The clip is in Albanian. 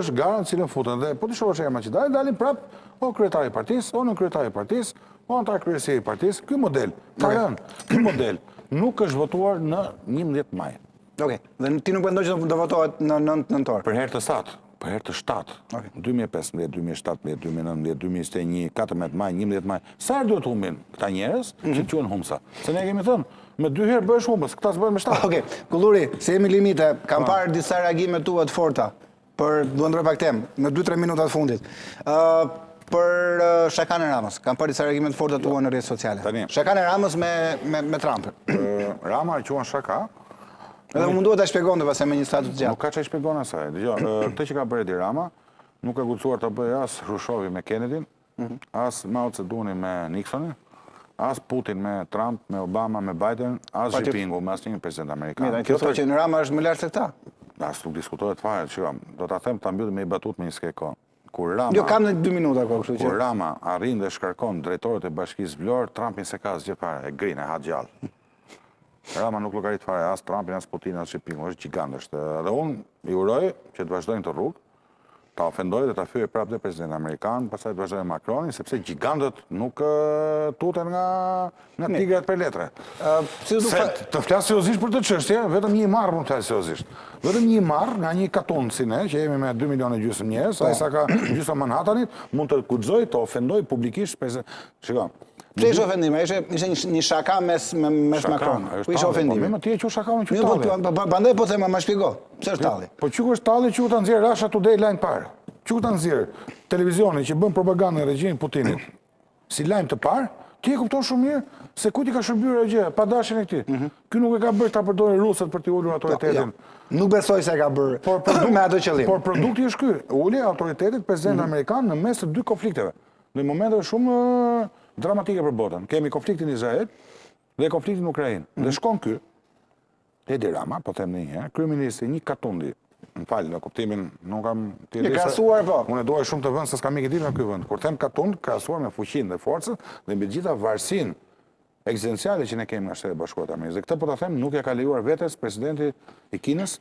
është gara në cilën futën dhe po të shohësh emra që dalin prap o kryetari i partisë, o në kryetari i partisë, o antar kryesi i partisë. Ky model, ky model nuk është votuar në 11 maj. Okej. Dhe ti nuk mendon që do votohet në 9 nëntor? Për herë të 7. Për herë të 7, 2015, 2017, 2019, 2021, 14 maj, 11 maj, sa herë duhet humbin këta njerëz që quhen humsa? Se ne kemi thënë, me 2 herë bëhesh humbës, këta s'bëhen me 7. Okej, Kulluri, se jemi limite, kam parë disa reagime tua të forta, për do ndroj pak temë, në 2-3 minutat fundit. Për Shakan e Ramës, kam parë disa reagime të forta tua në rrjetet sociale. Shakan e Ramës me Trump. Rama e quan Shaka. Edhe munduhet ta shpjegonte pastaj me një statut të gjatë. Nuk ka çfarë shpjegon asaj. Dgjoj, këtë që ka bërë Edi Rama, nuk ka guxuar ta bëjë as Khrushchevi me Kennedyn, as Mao Zedongi me Nixonin, as Putin me Trump, me Obama, me Biden, as Xi Jinpingu me asnjë president amerikan. Kjo thotë që në Rama është më lart se këta. As nuk diskutohet fare, do ta them ta mbyllim me i batut me një skë kohë. Kur Rama, jo kam në 2 minuta kohë, kështu që. Kur Rama arrin dhe shkarkon drejtorët e Bashkisë Vlorë, Trumpin se ka asgjë fare, e grinë, ha gjallë. Rama nuk llogarit fare as Trumpin, as Putin, as Xi Jinping, është gjigant është. Dhe unë i uroj që të vazhdojnë të rrugë, ta ofendoj dhe ta fyej prapë dhe presidentin amerikan, pastaj të vazhdojnë Macronin, sepse gjigantët nuk tuten nga tigrat për letre. Të flas seriozisht për të çështje, vetëm një marr mund të flas seriozisht. Vetëm një marr nga një katon si ne, që jemi me 2 milionë e gjysmë njerëz, ai sa ka gjysma Manhattanit, mund të guxoj të ofendoj publikisht shikoj. Pse ishte ofendim? Ishte një shaka mes Macron. Po ishte ofendim. Po ti e quaj shaka, unë quaj talli. Prandaj po them, më shpjego. Pse është talli? Po çu është talli, çu ta nxjerr Russia Today lajm parë. Çu ta nxjerr televizionin që bën propagandë regjimin Putinit. Si lajm të parë, ti e kupton shumë mirë se ku ti ka shërbyer ajo gjë, pa dashjen e këtij. Ky nuk e ka bërë ta përdorë rusët për të ulur autoritetin. Nuk besoj se e ka bërë me ato qëllim. Por produkti është ky, uli autoritetit president amerikan në mes të 2 konflikteve. Në momente shumë dramatike për botën. Kemi konfliktin Izrael dhe konfliktin në Ukrainë. Dhe shkon ky Edi Rama, po them një herë, kryeministri një katundi. M'fal, në kuptimin nuk kam e krahasuar po. Unë dua shumë të vënë se s'kam ikë ditë në ky vend. Kur them katund, krahasuar me fuqinë dhe forcën dhe mbi gjitha varësinë ekzistenciale që ne kemi nga Shteti i Bashkuar të Amerikës. Dhe këtë po ta them, nuk ja ka lejuar vetes presidenti i Kinës